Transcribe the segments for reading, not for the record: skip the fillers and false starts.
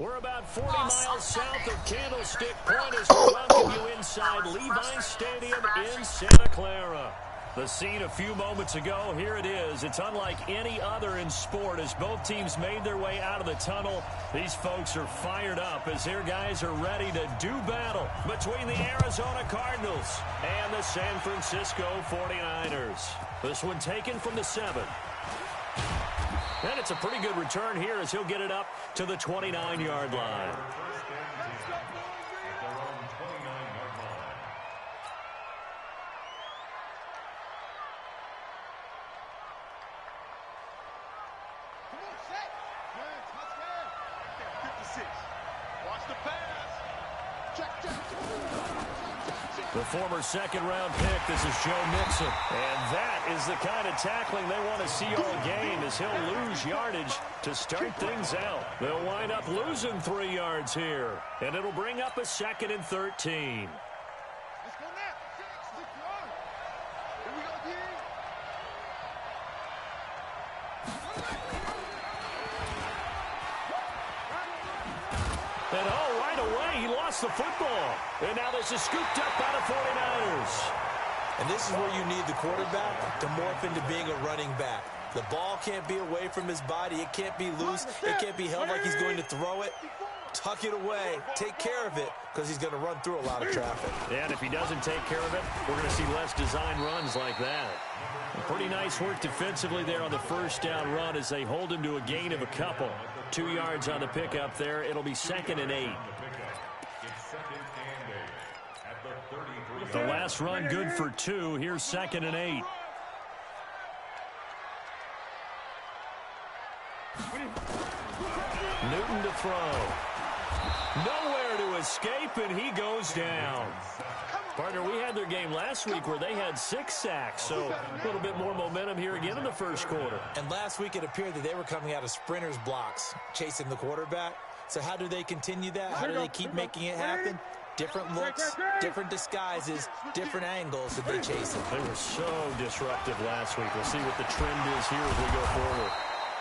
We're about 40 miles south of Candlestick Point as we welcome you inside Levi's Stadium in Santa Clara. The scene a few moments ago, here it is. It's unlike any other in sport as both teams made their way out of the tunnel. These folks are fired up as their guys are ready to do battle between the Arizona Cardinals and the San Francisco 49ers. This one taken from the 7. And it's a pretty good return here as he'll get it up to the 29-yard line. The former second-round pick, this is Joe Mixon. And that is the kind of tackling they want to see all game as he'll lose yardage to start things out. They'll wind up losing 3 yards here. And it'll bring up a 2nd and 13. And oh, right away, he lost the football. And now this is scooped up by the 49ers. And this is where you need the quarterback to morph into being a running back. The ball can't be away from his body. It can't be loose. It can't be held like he's going to throw it. Tuck it away. Take care of it because he's going to run through a lot of traffic. And if he doesn't take care of it, we're going to see less design runs like that. Pretty nice work defensively there on the first down run as they hold him to a gain of a couple. 2 yards on the pickup there. It'll be 2nd and 8. The last run good for 2. Here's 2nd and 8. Newton to throw. Nowhere to escape, and he goes down. Partner, we had their game last week where they had 6 sacks, so a little bit more momentum here again in the first quarter. And last week it appeared that they were coming out of sprinters blocks, chasing the quarterback. So how do they continue that? How do they keep making it happen? Different looks, different disguises, different angles that they chase it. They were so disruptive last week. We'll see what the trend is here as we go forward.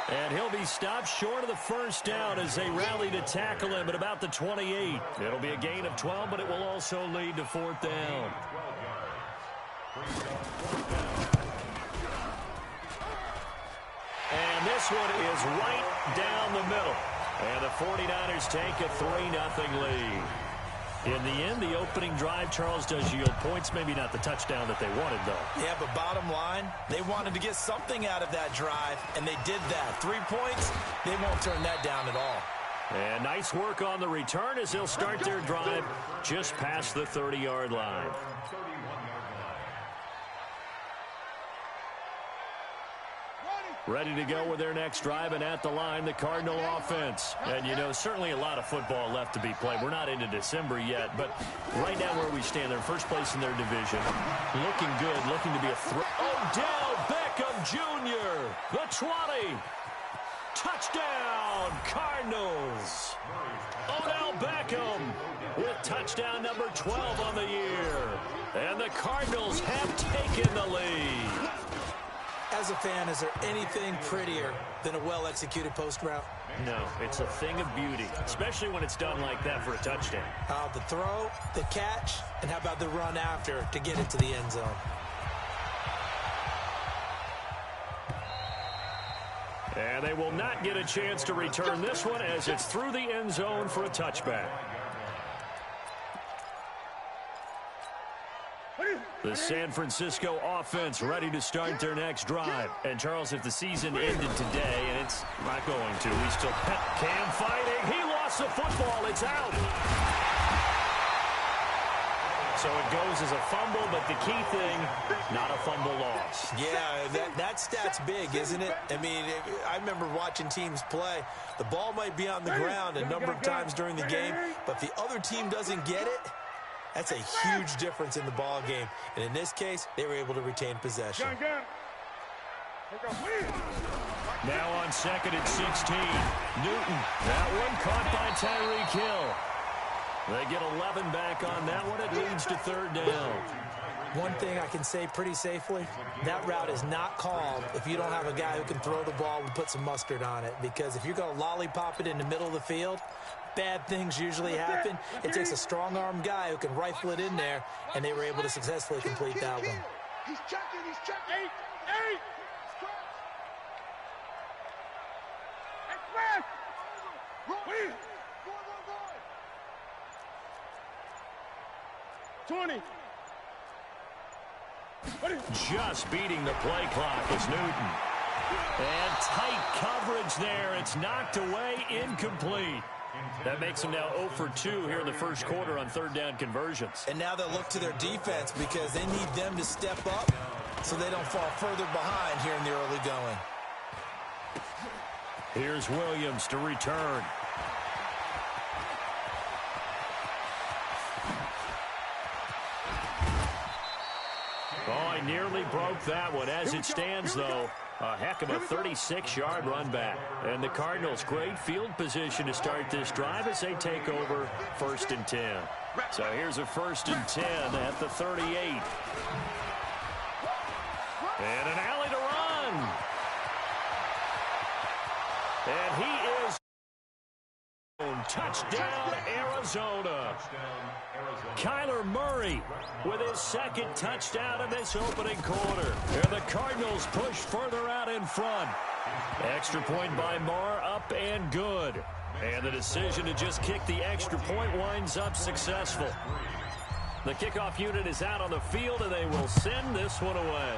And he'll be stopped short of the first down as they rally to tackle him at about the 28. It'll be a gain of 12, but it will also lead to 4th down. And this one is right down the middle. And the 49ers take a 3-0 lead. In the end, the opening drive, Charles, does yield points. Maybe not the touchdown that they wanted, though. Yeah, but bottom line, they wanted to get something out of that drive, and they did that. 3 points, they won't turn that down at all. And nice work on the return as they'll start their drive just past the 30-yard line. Ready to go with their next drive, and at the line, the Cardinal offense. And, you know, certainly a lot of football left to be played. We're not into December yet, but right now where we stand, they're first place in their division. Looking good, looking to be a threat. Odell Beckham Jr., the 20. Touchdown, Cardinals. Odell Beckham with touchdown number 12 on the year. And the Cardinals have taken the lead. As a fan, is there anything prettier than a well-executed post route? No, it's a thing of beauty, especially when it's done like that for a touchdown. The throw, the catch, and how about the run after to get it to the end zone? And they will not get a chance to return this one as it's through the end zone for a touchback. The San Francisco offense ready to start their next drive. And, Charles, if the season ended today, and it's not going to, we still Cam fighting. He lost the football. It's out. So it goes as a fumble, but the key thing, not a fumble loss. Yeah, that stat's big, isn't it? I mean, I remember watching teams play. The ball might be on the ground a number of times during the game, but if the other team doesn't get it, that's a huge difference in the ball game. And in this case, they were able to retain possession. Now on 2nd and 16. Newton. That one caught by Tyreek Hill. They get 11 back on that one. It leads to 3rd down. One thing I can say pretty safely, that route is not called if you don't have a guy who can throw the ball and put some mustard on it. Because if you're going to lollipop it in the middle of the field, bad things usually happen. It takes a strong-arm guy who can rifle it in there, and they were able to successfully complete that one. He's checking. 8. Express. Please. 20. Just beating the play clock is Newton. And tight coverage there. It's knocked away, incomplete. That makes them now 0 for 2 here in the first quarter on third down conversions. And now they'll look to their defense because they need them to step up so they don't fall further behind here in the early going. Here's Williams to return. Oh, he nearly broke that one. As it stands, though, a heck of a 36-yard run back. And the Cardinals, great field position to start this drive as they take over 1st and 10. So here's a 1st and 10 at the 38. And an alley to run. And he is touchdown, Arizona. Kyler Murray with his second touchdown in this opening quarter. And the Cardinals push further out in front. Extra point by Marr, up and good. And the decision to just kick the extra point winds up successful. The kickoff unit is out on the field, and they will send this one away.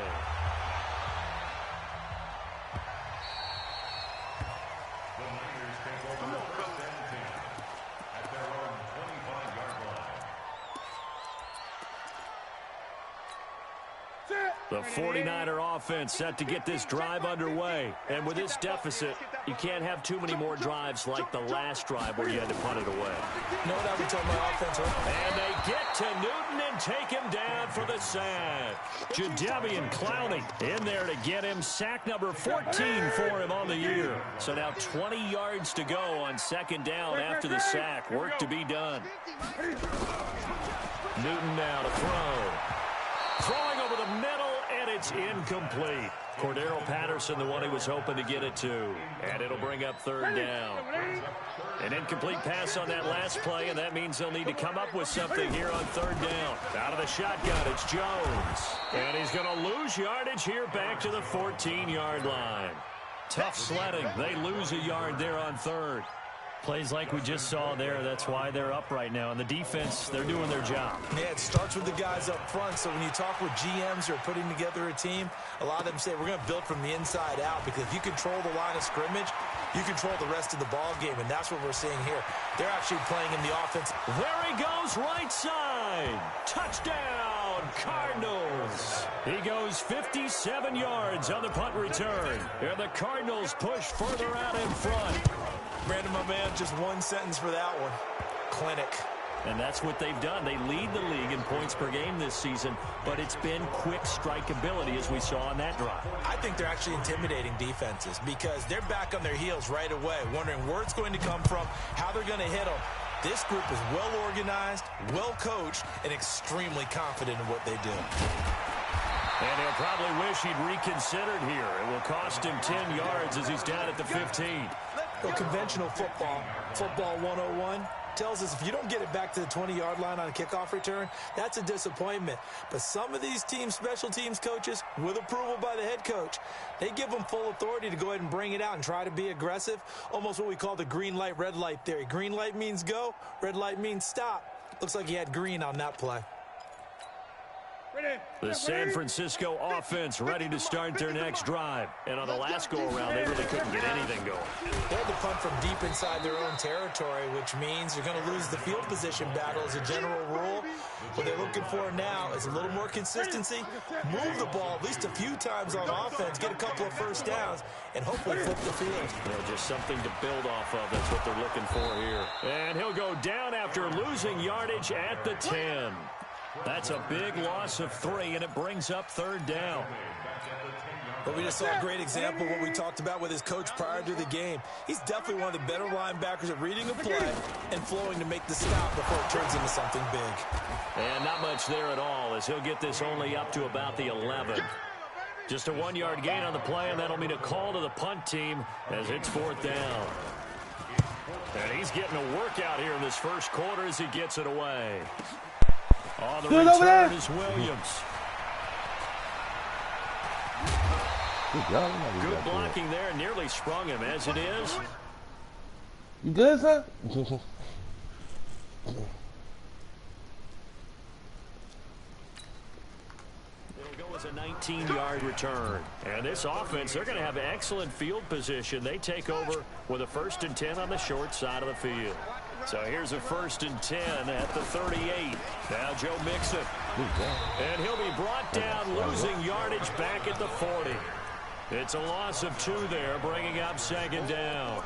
The 49er offense set to get this drive underway. And with this deficit, you can't have too many more drives like the last drive where you had to punt it away. You know what I would tell my offense? And they get to Newton and take him down for the sack. Jadeveon Clowney in there to get him. Sack number 14 for him on the year. So now 20 yards to go on second down after the sack. Work to be done. Newton now to throw. Throwing over the middle, and it's incomplete. Cordero Patterson, the one he was hoping to get it to. And it'll bring up third down. An incomplete pass on that last play, and that means they'll need to come up with something here on third down. Out of the shotgun, it's Jones. And he's going to lose yardage here back to the 14-yard line. Tough sledding. They lose a yard there on third. Plays like we just saw there, that's why they're up right now. And the defense, they're doing their job. Yeah, it starts with the guys up front. So when you talk with GMs who are putting together a team, a lot of them say we're going to build from the inside out, because if you control the line of scrimmage, you control the rest of the ball game, and that's what we're seeing here. They're actually playing in the offense. There he goes, right side. Touchdown, Cardinals. He goes 57 yards on the punt return. And the Cardinals push further out in front. Brandon, my man, just one sentence for that one. Clinic. And that's what they've done. They lead the league in points per game this season, but it's been quick strikeability as we saw on that drive. I think they're actually intimidating defenses because they're back on their heels right away, wondering where it's going to come from, how they're going to hit them. This group is well organized, well coached, and extremely confident in what they do. And he'll probably wish he'd reconsidered here. It will cost him 10 yards as he's down at the 15. Well, conventional football 101, tells us if you don't get it back to the 20-yard line on a kickoff return, that's a disappointment. But some of these teams, special teams coaches, with approval by the head coach, they give them full authority to go ahead and bring it out and try to be aggressive, almost what we call the green light, red light theory. Green light means go, red light means stop. Looks like he had green on that play. The San Francisco offense ready to start their next drive. And on the last go-around, they really couldn't get anything going. They had to punt from deep inside their own territory, which means you're going to lose the field position battle as a general rule. What they're looking for now is a little more consistency, move the ball at least a few times on offense, get a couple of first downs, and hopefully flip the field. Just something to build off of. That's what they're looking for here. And he'll go down after losing yardage at the 10. That's a big loss of 3, and it brings up third down. But we just saw a great example of what we talked about with his coach prior to the game. He's definitely one of the better linebackers at reading a play and flowing to make the stop before it turns into something big. And not much there at all, as he'll get this only up to about the 11. Just a 1-yard gain on the play, and that'll mean a call to the punt team as it's fourth down. And he's getting a workout here in this first quarter as he gets it away. On the Good over there. return is Williams. Good blocking there. Nearly sprung him as it is. You good, son? It'll go as a 19-yard return. And this offense, they're going to have excellent field position. They take over with a 1st and 10 on the short side of the field. So here's a 1st and 10 at the 38. Now Joe Mixon. And he'll be brought down, losing yardage back at the 40. It's a loss of 2 there, bringing up 2nd down.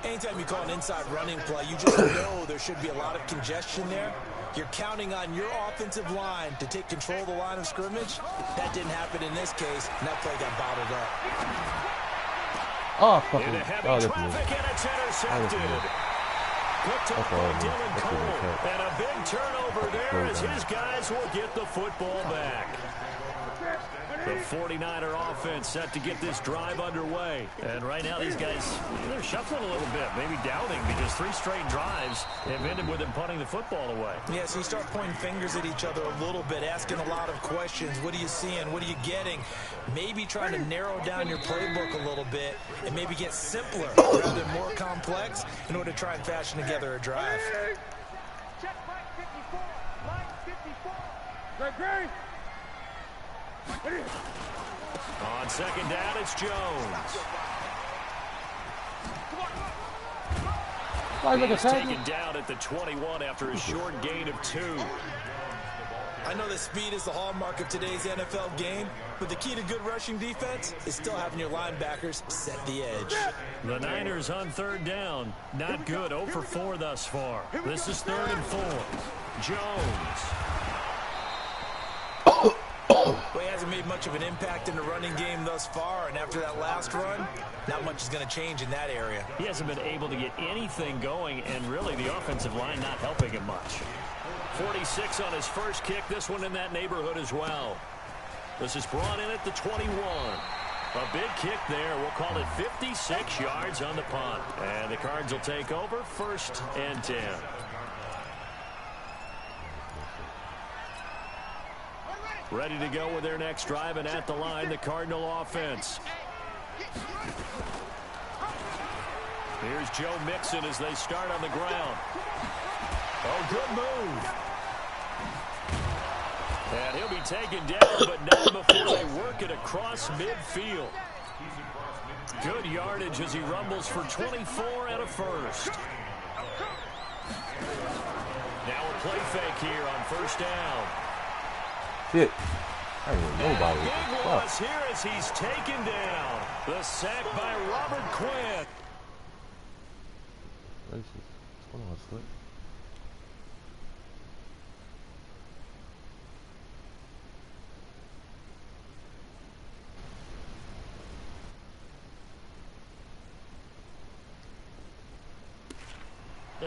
Anytime you call an inside running play, you just know there should be a lot of congestion there. You're counting on your offensive line to take control of the line of scrimmage. That didn't happen in this case, and that play got bottled up. Oh, fucking. Into heavy traffic, and it's intercepted. Picked up by Dylan Cole. And a big turnover there as his guys will get the football back. The 49er offense set to get this drive underway. And right now these guys, they're shuffling a little bit, maybe doubting, because 3 straight drives have ended with them punting the football away. Yeah, so you start pointing fingers at each other a little bit, asking a lot of questions. What are you seeing? What are you getting? Maybe trying to narrow down your playbook a little bit and maybe get simpler rather than more complex in order to try and fashion together a drive. Check line 54. Line 54. Great. On 2nd down, it's Jones. He's taken down at the 21 after a short gain of 2. I know that speed is the hallmark of today's NFL game, but the key to good rushing defense is still having your linebackers set the edge. The Niners on 3rd down. Not good. 0 for 4 thus far. This is 3rd and 4. Jones. Well, he hasn't made much of an impact in the running game thus far, and after that last run, not much is going to change in that area. He hasn't been able to get anything going, and really the offensive line not helping him much. 46 on his first kick. This one in that neighborhood as well. This is brought in at the 21. A big kick there. We'll call it 56 yards on the punt. And the Cards will take over 1st and 10. Ready to go with their next drive, and at the line, the Cardinal offense. Here's Joe Mixon as they start on the ground. Oh, good move. And he'll be taken down, but not before they work it across midfield. Good yardage as he rumbles for 24 and a 1st. Now a play fake here on 1st down. Shit. I ain't even nobody. Big loss here as he's taken down. The sack by Robert Quinn. What's going on, Slick?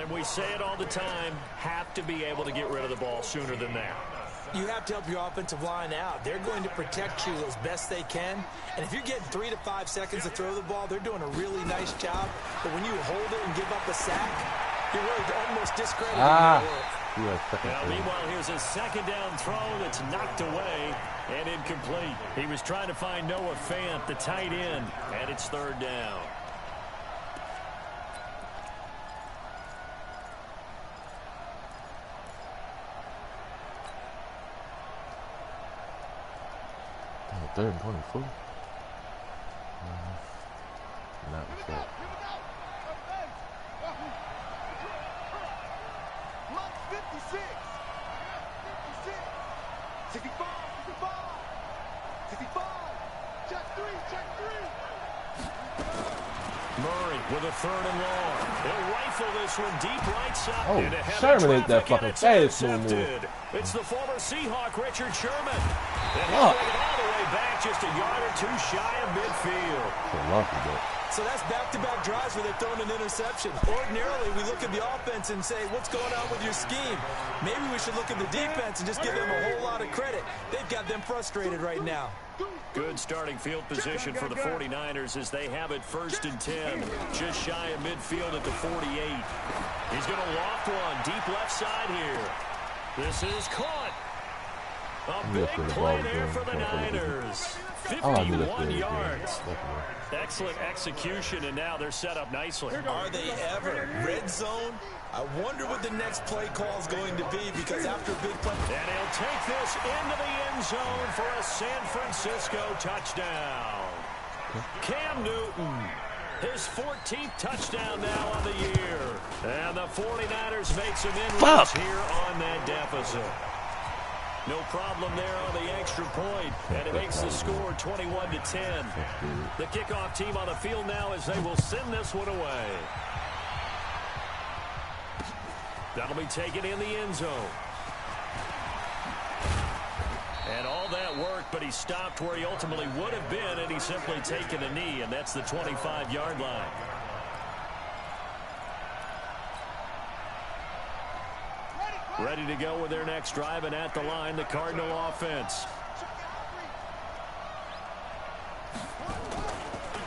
And we say it all the time, have to be able to get rid of the ball sooner than that. You have to help your offensive line out. They're going to protect you as best they can. And if you're getting 3 to 5 seconds to throw the ball, they're doing a really nice job. But when you hold it and give up a sack, you're really almost discrediting your work. Now, meanwhile, here's a 2nd down throw that's knocked away and incomplete. He was trying to find Noah Fant, the tight end, and it's 3rd down. Oh, 3rd and 24. Not mistake. Block 56. 65. 65. Check 3. Murray with a 3rd and long. He'll rifle this one deep right side. Oh, Sherman ain't that fucking fast no more. It's the former Seahawk, Richard Sherman. And he'll bring it all the way back just a yard or 2 shy of midfield. So that's back-to-back drives where they're throwing an interception. Ordinarily, we look at the offense and say, what's going on with your scheme? Maybe we should look at the defense and just give them a whole lot of credit. They've got them frustrated right now. Good starting field position for the 49ers as they have it 1st and 10. Just shy of midfield at the 48. He's going to loft one deep left side here. This is caught. A big play there for the Niners. 51 yards. Excellent execution, and now they're set up nicely. Are they ever? Red zone? I wonder what the next play call is going to be, because after a big play... And he'll take this into the end zone for a San Francisco touchdown. Cam Newton, his 14th touchdown now on the year. And the 49ers make some inroads here on that deficit. No problem there on the extra point, and it makes the score 21-10. The kickoff team on the field now as they will send this one away. That'll be taken in the end zone. And all that work, but he stopped where he ultimately would have been, and he's simply taken a knee, and that's the 25-yard line. Ready to go with their next drive, and at the line, the Cardinal offense.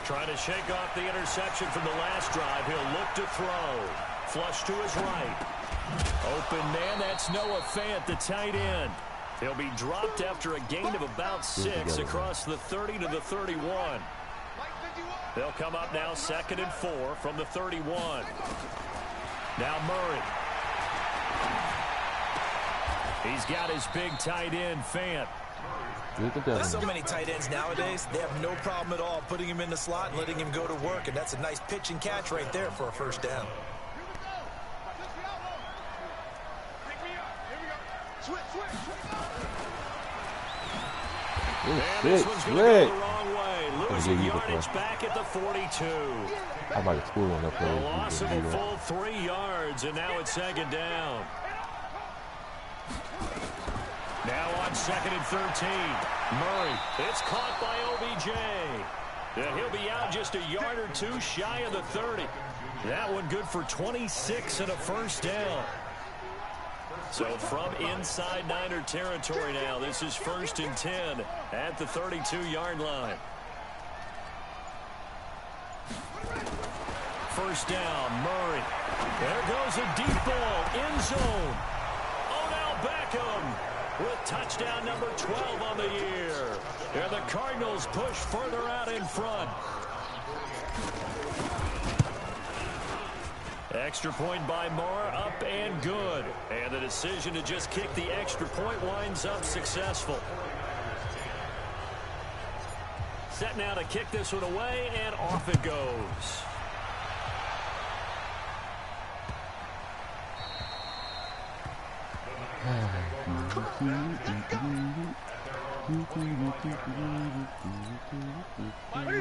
Trying to shake off the interception from the last drive. He'll look to throw. Flush to his right. Open man, that's Noah Fant, the tight end. He'll be dropped after a gain of about 6 across the 30 to the 31. They'll come up now 2nd and 4 from the 31. Now Murray. He's got his big tight end, Fant. There's so many tight ends nowadays, they have no problem at all putting him in the slot and letting him go to work, and that's a nice pitch and catch right there for a first down. And this one's going to go the wrong way. Losing yardage back at the 42. I might have scored on that play. A loss of a full 3 yards, and now it's 2nd down. Now on 2nd and 13. Murray, it's caught by OBJ. And he'll be out just a yard or two shy of the 30. That one good for 26 and a first down. So from inside Niner territory now, this is 1st and 10 at the 32-yard line. First down, Murray. There goes a deep ball, end zone. Odell Beckham with touchdown number 12 on the year. And the Cardinals push further out in front. Extra point by Moore, up and good. And the decision to just kick the extra point winds up successful. Set now to kick this one away, and off it goes.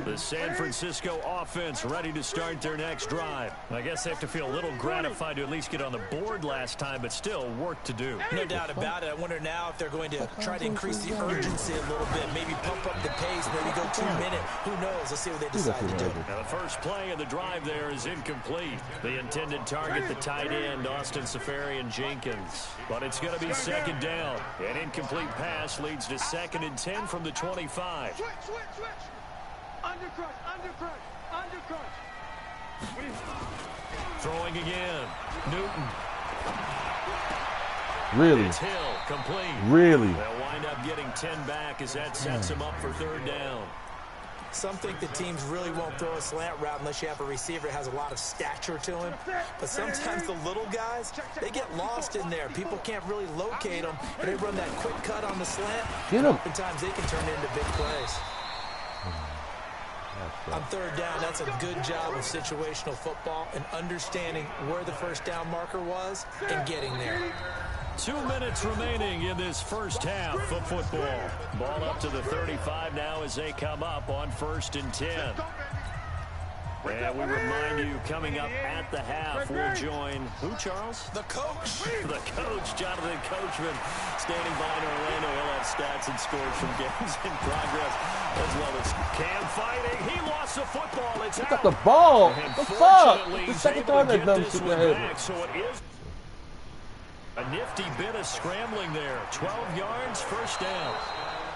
The San Francisco offense ready to start their next drive. I guess they have to feel a little gratified to at least get on the board last time, but still work to do. No doubt about it. I wonder now if they're going to try to increase the urgency a little bit, maybe pump up the pace, maybe go 2 minute. Who knows? Let's see what they decide to do. Now the first play of the drive there is incomplete. The intended target, the tight end, Austin Seferian-Jenkins. But it's going to be 2nd down. An incomplete pass leads to 2nd and 10 from the 25. Switch. Undercrush. Throwing again. Newton. Really? It's Hill, complete. Really? They'll wind up getting 10 back as that sets him up for 3rd down. Some think the teams really won't throw a slant route unless you have a receiver that has a lot of stature to him. But sometimes the little guys, they get lost in there. People can't really locate them, and they run that quick cut on the slant. Get him. Oftentimes they can turn into big plays. On 3rd down, that's a good job of situational football and understanding where the first down marker was and getting there. 2 minutes remaining in this first half of football. Ball up to the 35 now as they come up on 1st and 10. And we remind you, coming up at the half, we'll join who, Charles? The coach. The coach, Jonathan Coachman, standing by in Orlando. He'll have stats and scores from games in progress, as well as Cam fighting. He lost the football. It's Pick out. up the ball. And The fuck? fortunately, The he's second able time to that get dumb this shit one happened. back, so it is a nifty bit of scrambling there. 12 yards, first down.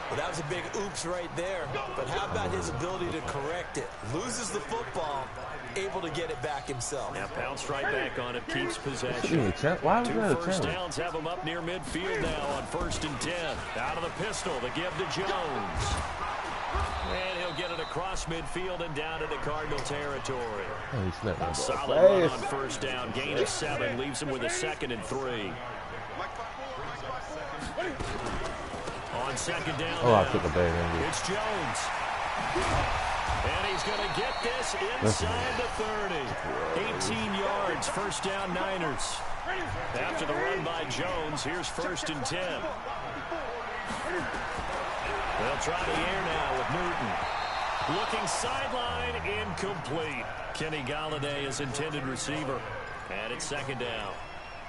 Well, that was a big oops right there. But how about his ability to correct it? Loses the football, able to get it back himself. Now bounced right back on it, keeps Shouldn't possession. be a chance. Why was Two that a first challenge? downs have him up near midfield now on 1st and 10. Out of the pistol, the give to Jones. And he'll get it across midfield and down into Cardinal territory. Oh, he snapped my A ball. solid run on Fast. first down. Gain of 7 leaves him with a 2nd and 3. On 2nd down Oh, I now, took a bad angle. it's Jones. And he's going to get this inside the 30. 18 yards, first down Niners. After the run by Jones, here's 1st and 10. They'll try the air now with Newton. Looking sideline, incomplete. Kenny Golladay is intended receiver. And it's 2nd down.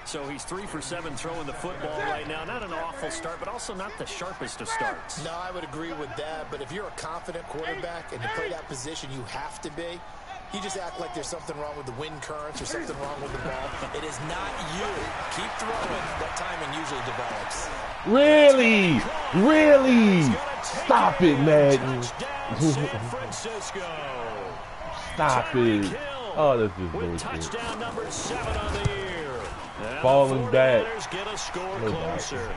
So he's 3 for 7 throwing the football right now. Not an awful start, but also not the sharpest of starts. No, I would agree with that. But if you're a confident quarterback and to play that position, you have to be. You just act like there's something wrong with the wind currents or something wrong with the ball. It is not you. Keep throwing. That timing usually develops. Really? Really? Stop it, Madden. Touchdown, San Francisco. Stop it. Oh, this is With bullshit. touchdown number 7 on the year. Now Falling the back. 49ers get a score No closer.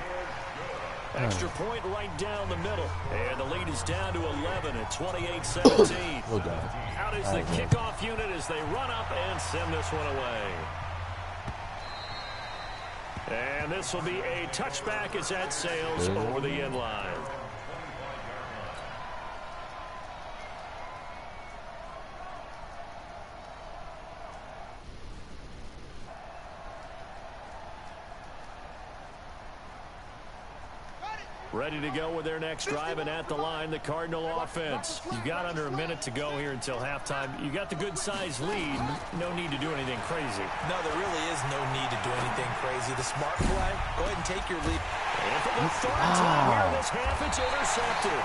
Extra point right down the middle. And the lead is down to 11 at 28-17. No doubt. Out is the kickoff unit as they run up and send this one away. And this will be a touchback as that sails over the end line. Ready to go with their next drive, and at the line, the Cardinal offense. You've got under a minute to go here until halftime. You got the good-sized lead. No need to do anything crazy. No, there really is no need to do anything crazy. The smart play, go ahead and take your lead. And for the third time here this half, it's intercepted.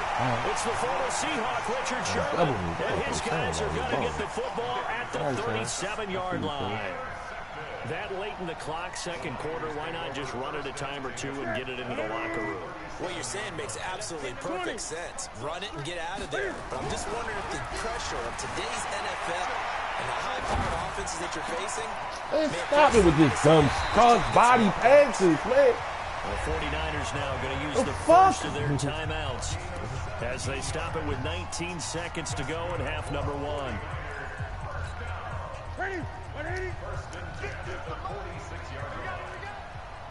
It's the former Seahawk, Richard Sherman, and his guys are going to get the football at the 37-yard line. That late in the clock, second quarter, why not just run it a time or two and get it into the locker room? What you're saying makes absolutely perfect sense. Run it and get out of there. But I'm just wondering if the pressure of today's NFL and the high-powered offenses that you're facing... Man, stop it with this dumb cross-body passes, man. The 49ers now going to use the fuck? first of their timeouts as they stop it with 19 seconds to go in half number 1. Ready? 180.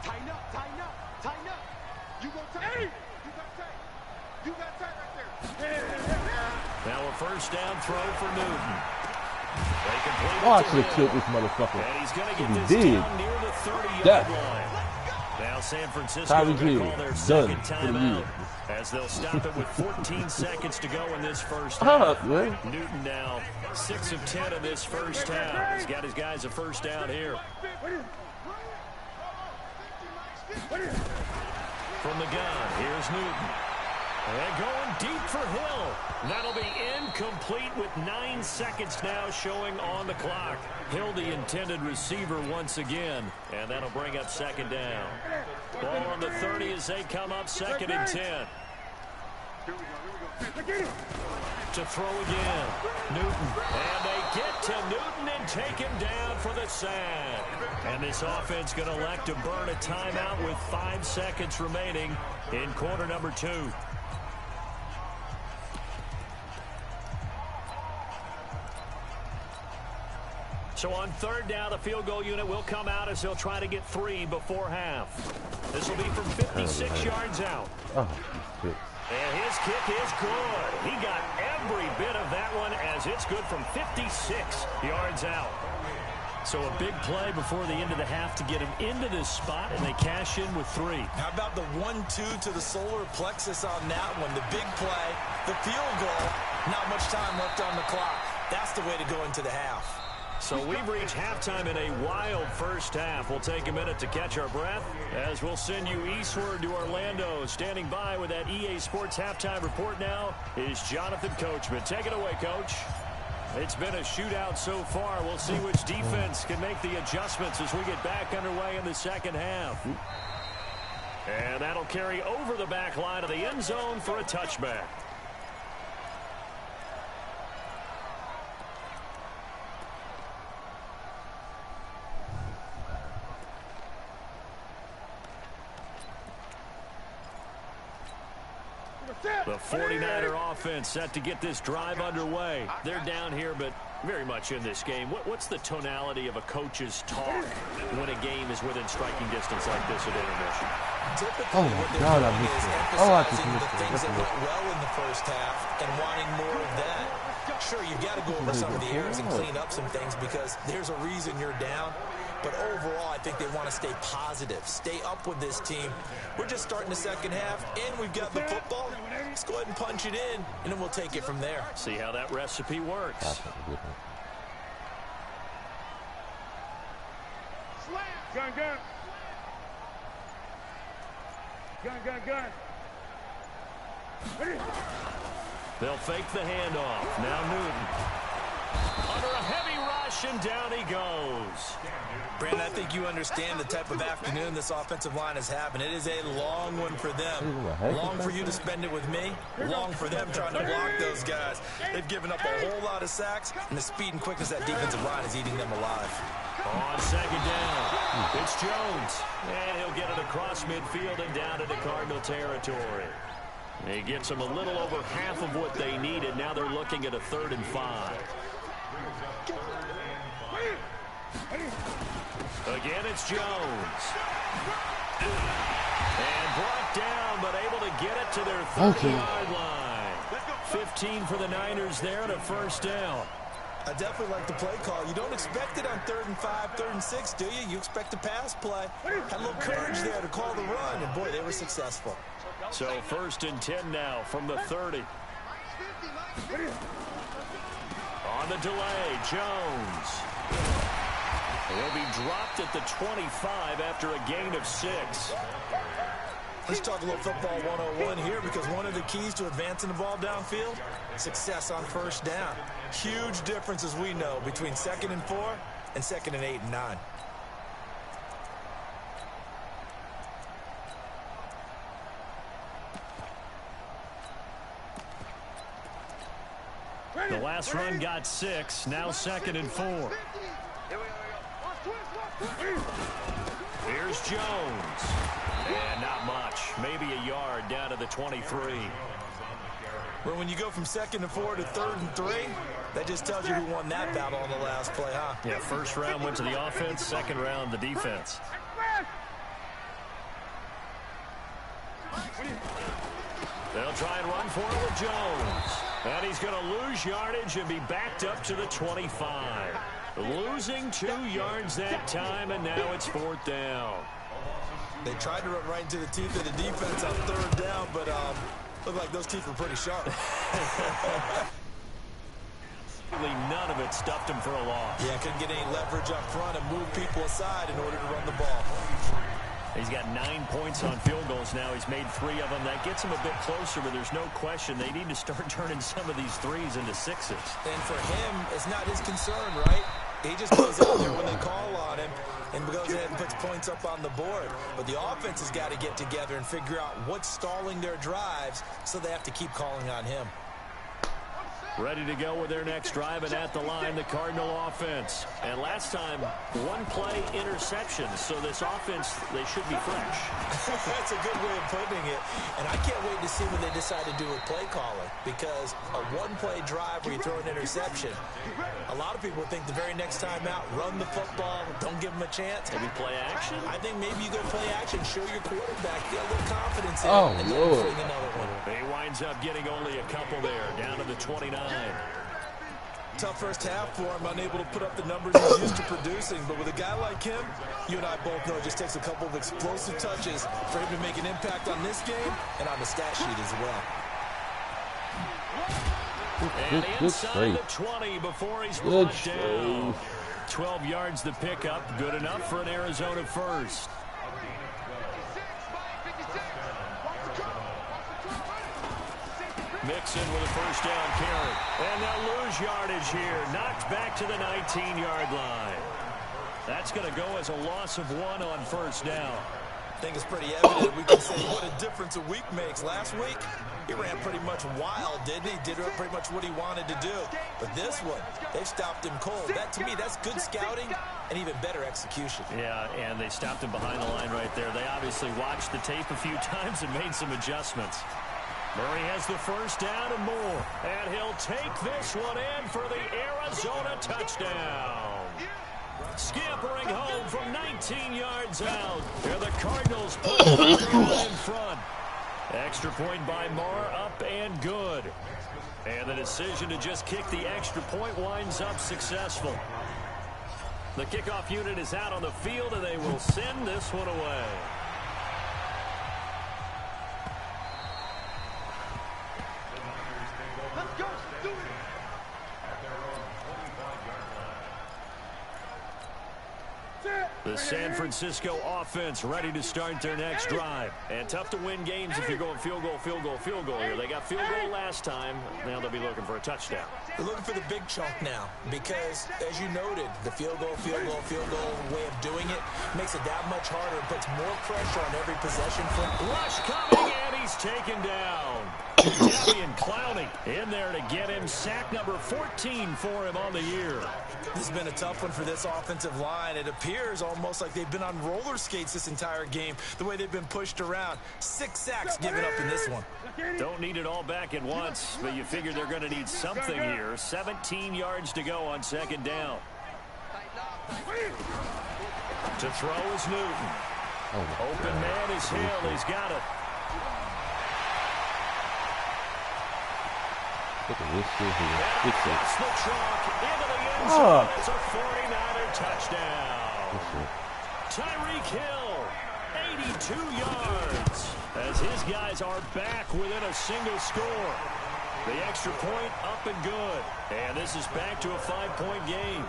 Tighten up, tighten up, tighten up. You go tight. You got tight. You got tight right there. Now a first down throw for Newton. They complete Oh, I it to should have him. killed this motherfucker. And he's going to get He this did. down near the 30-yard Yeah. line. Now San Francisco Tyreek going to Hill, call their done second for the timeout year. as they'll stop it with 14 seconds to go in this first Up, half. man. Newton now 6 of 10 in this first half. He's got his guys a first down here. From the gun, here's Newton. And going deep for Hill. That'll be incomplete with 9 seconds now showing on the clock. Hill, the intended receiver once again. And that'll bring up second down. Ball on the 30 as they come up 2nd and 10. To throw again. Newton. And they get to Newton and take him down for the sack. And this offense going to elect to burn a timeout with 5 seconds remaining in quarter number 2. So on third down, the field goal unit will come out as they'll try to get 3 before half. This will be from 56 yards out. Oh, shit. And his kick is good. He got every bit of that one as it's good from 56 yards out. So a big play before the end of the half to get him into this spot, and they cash in with 3. How about the 1-2 to the solar plexus on that one? The big play, the field goal, not much time left on the clock. That's the way to go into the half. So we've reached halftime in a wild first half. We'll take a minute to catch our breath as we'll send you eastward to Orlando. Standing by with that EA Sports halftime report now is Jonathan Coachman. Take it away, Coach. It's been a shootout so far. We'll see which defense can make the adjustments as we get back underway in the second half. And that'll carry over the back line of the end zone for a touchback. The 49er offense set to get this drive underway. They're down here, but very much in this game. What's the tonality of a coach's talk when a game is within striking distance like this at intermission? Typically, what they're doing is emphasizing the things that went well in the first half and wanting more of that. Sure, you've got to go over some of the errors and clean up some things because there's a reason you're down. But overall, I think they want to stay positive, stay up with this team. We're just starting the second half, and we've got the football. Let's go ahead and punch it in, and then we'll take it from there. See how that recipe works. Gun, gun. Gun, gun, gun. They'll fake the handoff. Now Newton. Under a heavy rush, and down he goes. Brandon, I think you understand the type of afternoon this offensive line is having. It is a long one for them. Long for you to spend it with me. Long for them trying to block those guys. They've given up a whole lot of sacks, and the speed and quickness of that defensive line is eating them alive. On second down, it's Jones. And he'll get it across midfield and down into Cardinal territory. He gets them a little over half of what they needed. Now they're looking at a 3rd and 5. Again, it's Jones. And brought down, but able to get it to their 30-yard line. 15 for the Niners there and a first down. I definitely like the play call. You don't expect it on 3rd and 5, 3rd and 6, do you? You expect a pass play. Had a little courage there to call the run, and boy, they were successful. So 1st and 10 now from the 30. On the delay, Jones. He'll be dropped at the 25 after a gain of 6. Let's talk a little football 101 here because one of the keys to advancing the ball downfield, success on first down. Huge difference, as we know, between 2nd and 4 and 2nd and 8 and 9. The last run got 6, now 2nd and 4. Here's Jones. And not much. Maybe a yard down to the 23. Well, when you go from 2nd and 4 to 3rd and 3, that just tells you who won that battle on the last play, huh? Yeah, first round went to the offense, second round the defense. They'll try and run for it with Jones. And he's going to lose yardage and be backed up to the 25. Losing 2 yards that time, and now it's 4th down. They tried to run right into the teeth of the defense on 3rd down, but looked like those teeth were pretty sharp. None of it stuffed him for a loss. Yeah, couldn't get any leverage up front and move people aside in order to run the ball. He's got 9 points on field goals now. He's made 3 of them. That gets him a bit closer, but there's no question they need to start turning some of these 3s into 6s. And for him, it's not his concern, right? He just goes out there when they call on him and goes ahead and puts points up on the board. But the offense has got to get together and figure out what's stalling their drives, so they have to keep calling on him. Ready to go with their next drive, and at the line, the Cardinal offense. And last time, 1 play interception, so this offense, they should be fresh. That's a good way of putting it. And I can't wait to see what they decide to do with play calling, because a 1-play drive where you throw an interception, a lot of people think the very next time out, run the football, don't give them a chance. Maybe play action? I think maybe you go play action, show your quarterback, get a little confidence in Oh, and Lord. then fling another one. He winds up getting only a couple there, down to the 29. Tough first half for him, unable to put up the numbers he's used to producing. But with a guy like him, you and I both know it just takes a couple of explosive touches for him to make an impact on this game and on the stat sheet as well. And Good inside straight. the 20 before he's Good brought straight. down. 12 yards to pick up. Good enough for an Arizona first. Mixon with a first down carry. And they'll lose yardage here. Knocked back to the 19-yard line. That's going to go as a loss of 1 on first down. I think it's pretty evident. We can say what a difference a week makes. Last week, he ran pretty much wild, didn't he? Did pretty much what he wanted to do. But this one, they've stopped him cold. That, to me, that's good scouting and even better execution. Yeah, and they stopped him behind the line right there. They obviously watched the tape a few times and made some adjustments. Murray has the first down and more. And he'll take this one in for the Arizona touchdown. Scampering home from 19 yards out. Here the Cardinals put in front. Extra point by Marr, up and good. And the decision to just kick the extra point winds up successful. The kickoff unit is out on the field, and they will send this one away. Let's go. Do it. The San Francisco offense ready to start their next drive. And tough to win games if you're going field goal, field goal, field goal here. They got field goal last time. Now they'll be looking for a touchdown. They're looking for the big chunk now because, as you noted, the field goal way of doing it makes it that much harder. It puts more pressure on every possession. Rush coming, and he's taken down. Jadeveon Clowney in there to get him. Sack number 14 for him on the year. This has been a tough one for this offensive line. It appears almost like they've been on roller skates this entire game, the way they've been pushed around. 6 sacks given up in this one. Don't need it all back at once, but you figure they're going to need something here. 17 yards to go on second down. To throw is Newton. Open man is Hill. He's got it. Look at this shit here. Across the chalk into the end zone. It's a 49er touchdown. Tyreek Hill, 82 yards. As his guys are back within a single score. The extra point up and good. And this is back to a 5-point game.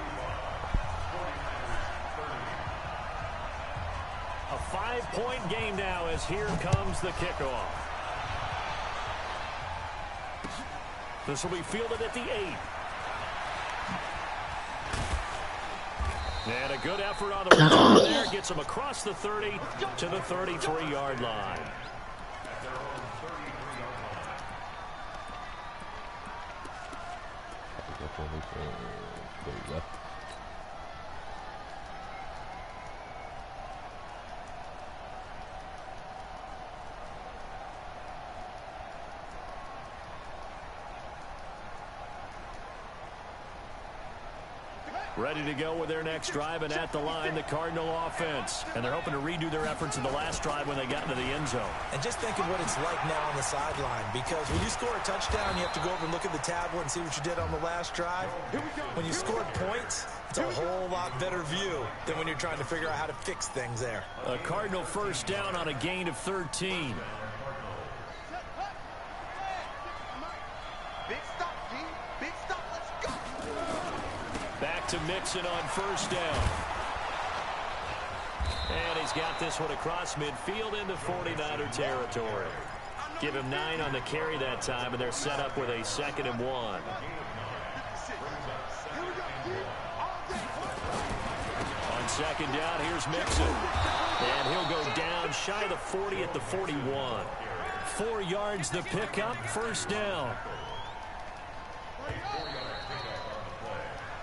A 5-point game now as here comes the kickoff. This will be fielded at the 8. And a good effort on the return there. Gets him across the 30 to the 33-yard line. Ready to go with their next drive, and at the line, the Cardinal offense. And they're hoping to redo their efforts in the last drive when they got into the end zone. And just think of what it's like now on the sideline, because when you score a touchdown, you have to go over and look at the tablet and see what you did on the last drive. When you scored points, it's a whole lot better view than when you're trying to figure out how to fix things there. A Cardinal first down on a gain of 13. To Mixon on first down. And he's got this one across midfield into 49er territory. Give him 9 on the carry that time, and they're set up with a 2nd and 1. On second down, here's Mixon. And he'll go down shy of the 40 at the 41. 4 yards the pickup, first down.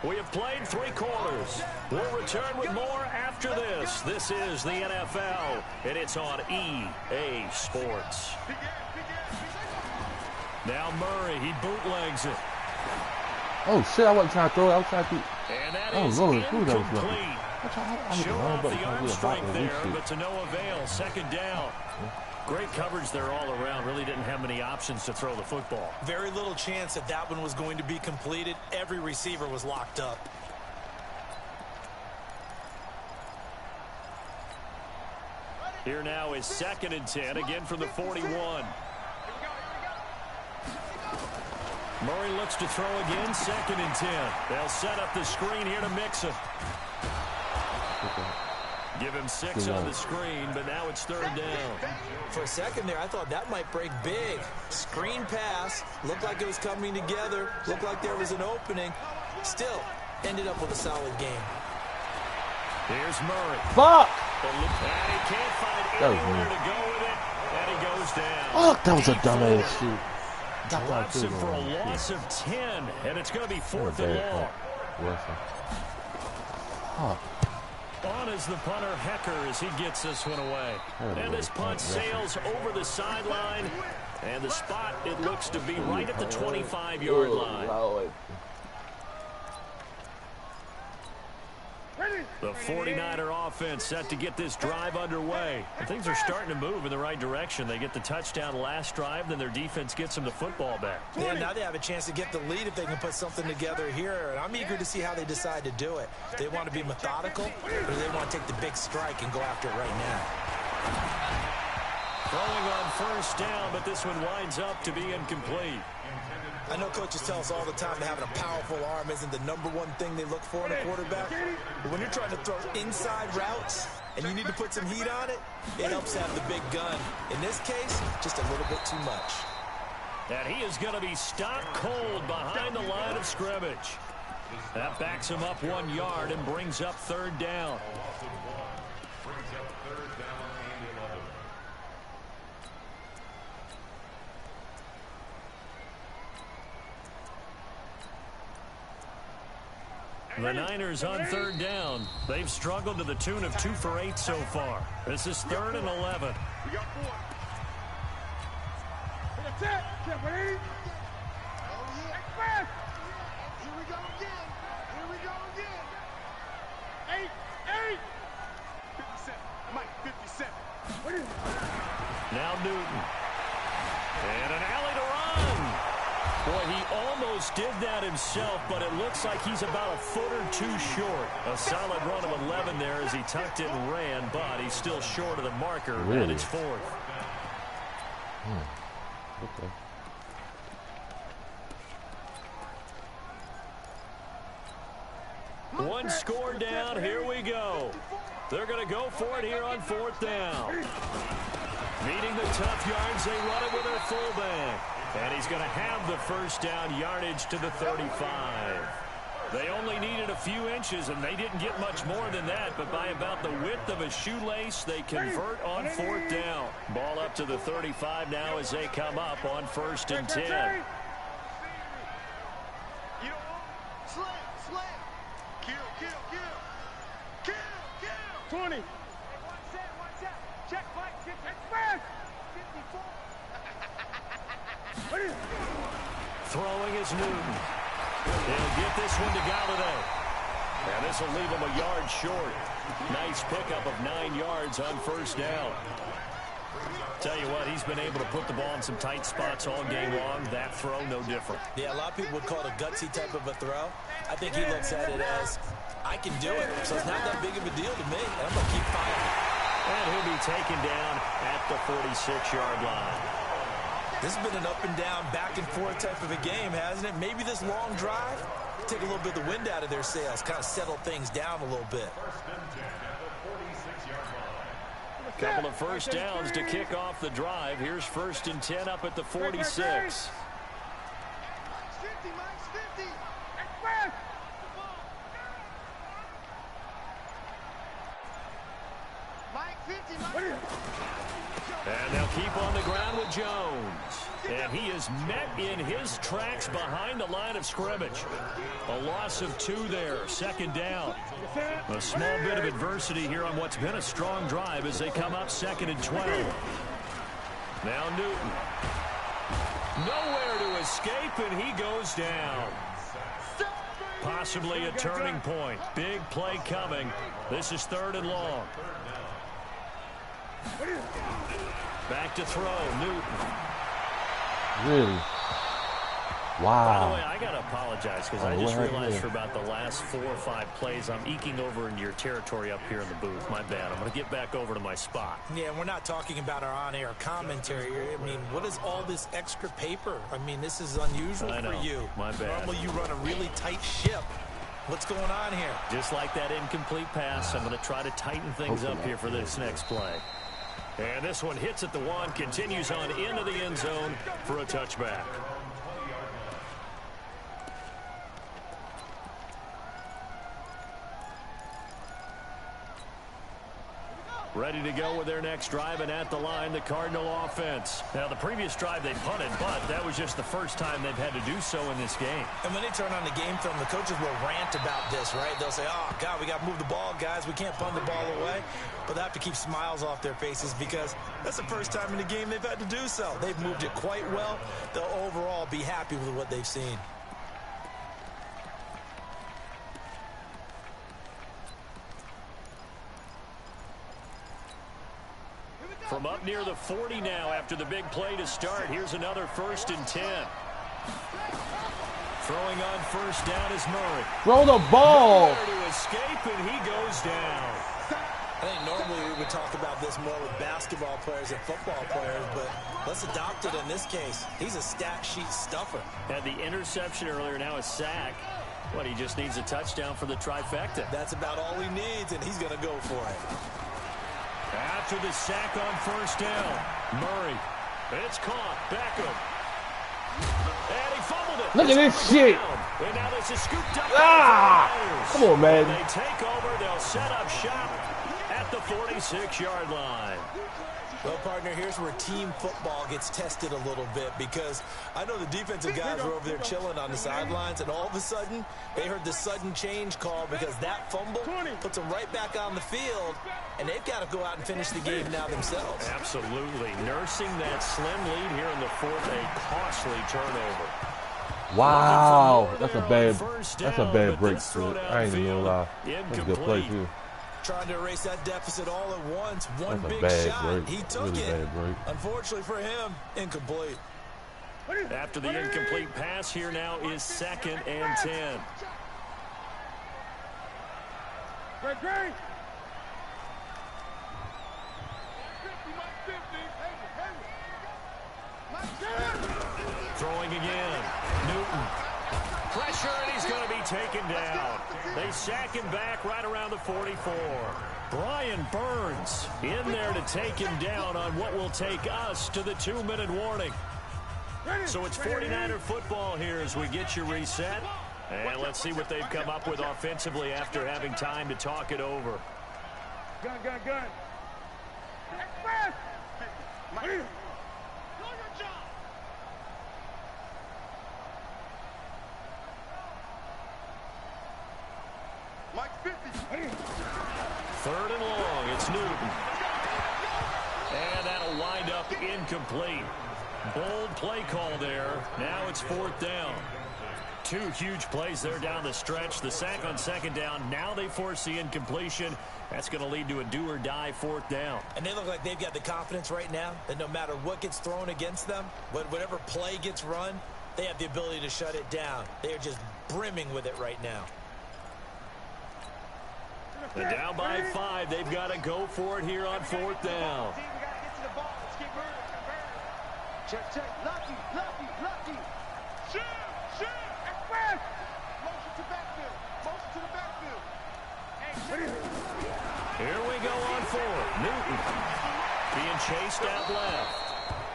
We have played 3 quarters. We'll return with more after this. This is the NFL, and it's on EA Sports. Now Murray, he bootlegs it. Oh, shit, I wasn't trying to throw it. I was trying to... And that I was is rolling through that. incomplete. Show off the arm strength there, but to no avail. Second down. Great coverage there all around. Really didn't have many options to throw the football. Very little chance that that one was going to be completed. Every receiver was locked up. Here now is 2nd and 10, again from the 41. Murray looks to throw again, 2nd and 10. They'll set up the screen here to Mixon. Give him 6 on the screen, but now it's 3rd down. For a second there, I thought that might break big. Screen pass, looked like it was coming together, looked like there was an opening. Still, ended up with a solid game. Here's Murray. Fuck! And he can't find anywhere to go with it, and he goes down. Fuck, that was a dumbass shoot. Drops him for a loss of 10, and it's going to be 4th and long. Fuck. On is the punter, Hecker, as he gets this one away. And this punt sails over the sideline. And the spot, it looks to be right at the 25-yard line. The 49er offense set to get this drive underway. And things are starting to move in the right direction. They get the touchdown last drive, then their defense gets them the football back. Yeah, now they have a chance to get the lead if they can put something together here. And I'm eager to see how they decide to do it. They want to be methodical, or do they want to take the big strike and go after it right now? Throwing on 1st down, but this one winds up to be incomplete. I know coaches tell us all the time that having a powerful arm isn't the #1 thing they look for in a quarterback. But when you're trying to throw inside routes and you need to put some heat on it, it helps to have the big gun. In this case, just a little bit too much. And he is going to be stopped cold behind the line of scrimmage. That backs him up 1 yard and brings up 3rd down. The Niners on 3rd down. They've struggled to the tune of 2 for 8 so far. This is 3rd and 11. We got 4. Hit a tip. Get ready. Oh, yeah. Express. Here we go again. Here we go again. 8. 57. Mike, 57. Now Newton. And an alley to run. Boy, he almost did that himself, but it looks like he's about a foot or 2 short. A solid run of 11 there as he tucked it and ran, but he's still short of the marker, and it's 4th. Okay. One score down, here we go. They're going to go for it here on 4th down. Needing the tough yards, they run it with their fullback. And he's going to have the 1st down yardage to the 35. They only needed a few inches, and they didn't get much more than that. But by about the width of a shoelace, they convert on 4th down. Ball up to the 35 now as they come up on 1st and 10. Slam. Kill. 20. One set. Check, Mike. Express. 54. Throwing is Newton. He'll get this one to Galladay. And this will leave him a yard short. Nice pickup of 9 yards on 1st down. Tell you what, he's been able to put the ball in some tight spots all game long. That throw, no different. Yeah, a lot of people would call it a gutsy type of a throw. I think he looks at it as, I can do it, so it's not that big of a deal to me, and I'm going to keep firing. And he'll be taken down at the 46-yard line. This has been an up-and-down, back-and-forth type of a game, hasn't it? Maybe this long drive, take a little bit of the wind out of their sails, kind of settle things down a little bit. Couple of 1st downs to kick off the drive. Here's 1st and 10 up at the 46. Mike's 50. Express. Mike 50. And they'll keep on the ground with Jones. And he is met in his tracks behind the line of scrimmage. A loss of 2 there, 2nd down. A small bit of adversity here on what's been a strong drive as they come up 2nd and 12. Now Newton. Nowhere to escape, and he goes down. Possibly a turning point. Big play coming. This is 3rd and long. Back to throw, Newton. Really? By the Wow. way, I got to apologize because Oh, I what just happened realized there? for about the last 4 or 5 plays, I'm eking over into your territory up here in the booth. My bad. I'm going to get back over to my spot. Yeah, we're not talking about our on-air commentary here. I mean, what is all this extra paper? I mean, this is unusual I know. for you. My bad. Normally you run a really tight ship. What's going on here? Just like that incomplete pass, I'm going to try to tighten things up here for this next play. And this one hits at the 1, continues on into the end zone for a touchback. Ready to go with their next drive, and at the line, the Cardinal offense. Now, the previous drive they punted, but that was just the first time they've had to do so in this game. And when they turn on the game film, the coaches will rant about this, right? They'll say, oh, God, we got to move the ball, guys. We can't punt the ball away. But they have to keep smiles off their faces because that's the first time in the game they've had to do so. They've moved it quite well. They'll overall be happy with what they've seen. From up near the 40 now after the big play to start. Here's another 1st and 10. Throwing on first down is Murray. Throw the ball. There to escape, and he goes down. I think normally we would talk about this more with basketball players and football players, but let's adopt it in this case. He's a stat sheet stuffer. Had the interception earlier, now a sack. What, he just needs a touchdown for the trifecta. That's about all he needs, and he's going to go for it. After the sack on first down, Murray. It's caught. Beckham. And he fumbled it. Look at this shit. And now this is scooped up. Come on, man. They take over. They'll set up shop at the 46-yard line. Well, partner, here's where team football gets tested a little bit because I know the defensive guys were over there chilling on the sidelines, and all of a sudden, they heard the sudden change call because that fumble puts them right back on the field, and they've got to go out and finish the game now themselves. Absolutely. Nursing that slim lead here in the 4th, a costly turnover. Wow. That's a bad break. I ain't even gonna lie. That's a good play, too. Trying to erase that deficit all at once. One That's a big bad shot. break. He took Really it. bad break. Unfortunately for him, incomplete. After the incomplete pass, here now is 2nd and 10. Great. Throwing again. Newton. Pressure, and he's going to be taken down. They sack him back right around the 44. Brian Burns in there to take him down on what will take us to the 2-minute warning. So it's 49er football here as we get you reset. And let's see what they've come up with offensively after having time to talk it over. Gun. Express. Mike 50. 3rd and long. It's Newton. And that'll wind up incomplete. Bold play call there. Now it's 4th down. 2 huge plays there down the stretch. The sack on 2nd down. Now they force the incompletion. That's going to lead to a do-or-die 4th down. And they look like they've got the confidence right now that no matter what gets thrown against them, whatever play gets run, they have the ability to shut it down. They are just brimming with it right now. And down by 5. They've got to go for it here on 4th down. Check. Lucky. Shoot. Express. Motion to the backfield. Here we go on 4th. Newton being chased out left.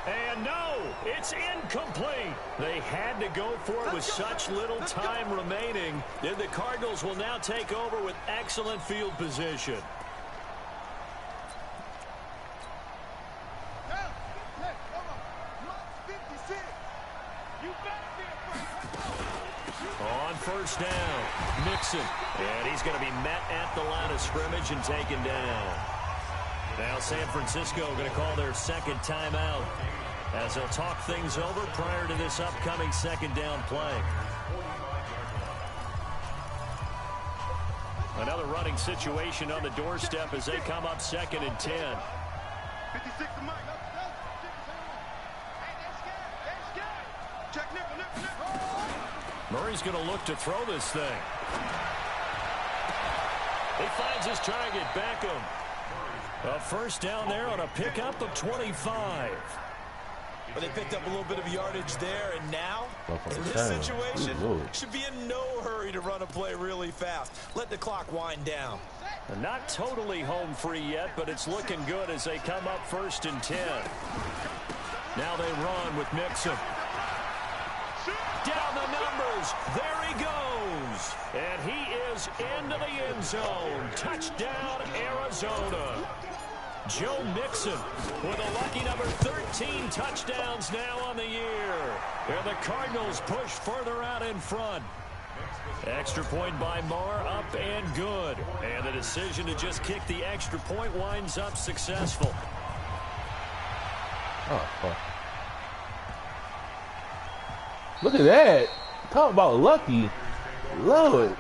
And no, it's incomplete. They had to go for it with such little time remaining. Then the Cardinals will now take over with excellent field position. On first down, Mixon. And he's going to be met at the line of scrimmage and taken down. Now San Francisco going to call their 2nd timeout as they'll talk things over prior to this upcoming 2nd down play. Another running situation on the doorstep as they come up 2nd and 10. 56 to Mike. Check nickel. Murray's going to look to throw this thing. He finds his target, Beckham. A first down there on a pickup of 25. But they picked up a little bit of yardage there, and now, in this situation, should be in no hurry to run a play really fast. Let the clock wind down. They're not totally home free yet, but it's looking good as they come up 1st and 10. Now they run with Mixon. Down the numbers. There he goes. And he is into the end zone. Touchdown, Arizona. Joe Mixon with a lucky number 13 touchdowns now on the year. And the Cardinals push further out in front. Extra point by Marr, up and good. And the decision to just kick the extra point winds up successful. Oh, fuck. Look at that. Talk about lucky. Lord.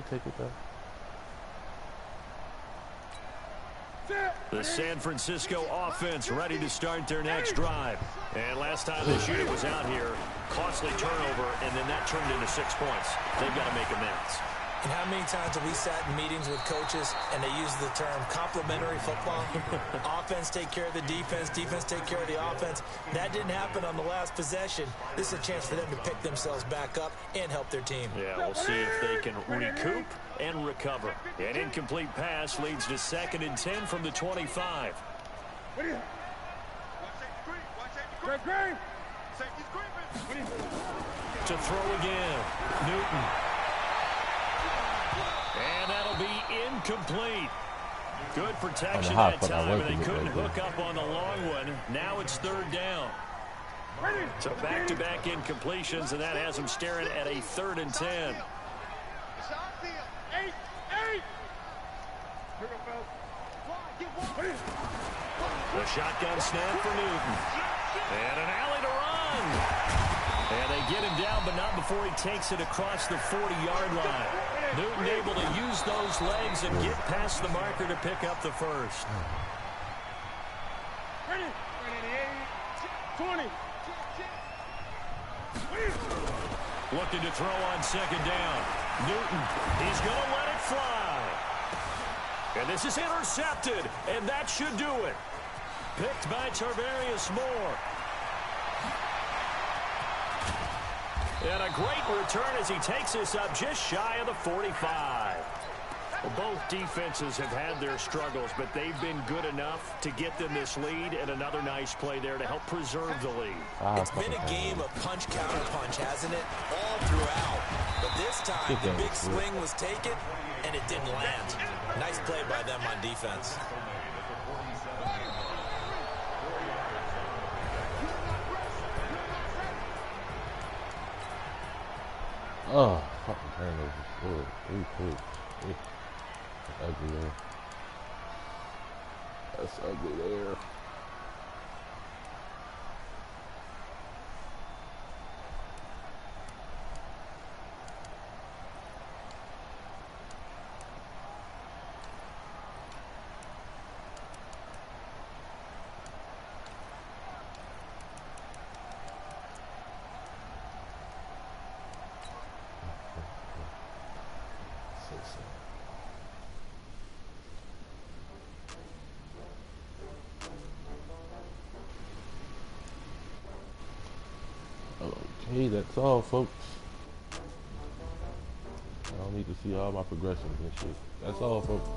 Take it though. The San Francisco offense ready to start their next drive. And last time this unit was out here, costly turnover, and then that turned into 6 points. They've got to make amends. And how many times have we sat in meetings with coaches and they use the term complementary football? Offense take care of the defense, defense take care of the offense. That didn't happen on the last possession. This is a chance for them to pick themselves back up and help their team. Yeah, we'll see if they can recoup and recover. An incomplete pass leads to 2nd and 10 from the 25. To throw again. Newton. And that'll be incomplete. Good protection that time, and they couldn't hook up on the long one. Now it's 3rd down. So back-to-back incompletions, and that has them staring at a 3rd and 10. The shotgun snap for Newton. And an alley to run. And they get him down, but not before he takes it across the 40-yard line. Newton able to use those legs and get past the marker to pick up the first. 20. Looking to throw on 2nd down. Newton, he's going to let it fly. And this is intercepted, and that should do it. Picked by Tarvarius Moore. And a great return as he takes this up just shy of the 45. Well, both defenses have had their struggles, but they've been good enough to get them this lead, and another nice play there to help preserve the lead. It's been a game of punch-counter-punch, hasn't it? All throughout. But this time, the big swing was taken, and it didn't land. Nice play by them on defense. Oh, fucking turnovers. Ooh. That's ugly there. That's ugly there. Okay, that's all, folks. I don't need to see all my progressions and shit. That's all, folks.